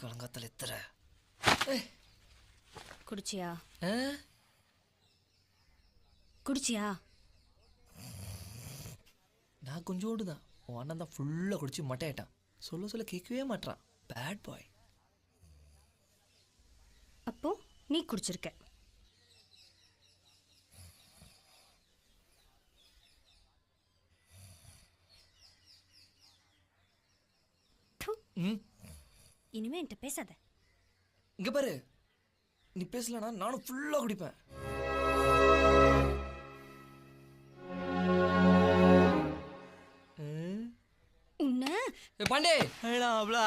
கலங்காத்தல எத்தர குடிச்சியா குடிச்சியா? நான் கொஞ்சோண்டு தான். உன் அண்ணன் தான் ஃபுல்லாக குடிச்சு மட்டையாயிட்டான். சொல்ல சொல்ல கேட்கவே மாட்டான். Bad boy. அப்போ நீ குடிச்சிருக்க. இனிமே என்கிட்ட பேசாத. இங்க பாரு, நீ பேசலனா நானும் ஃபுல்லா குடிப்பேன். உன்ன பாண்டே அவளா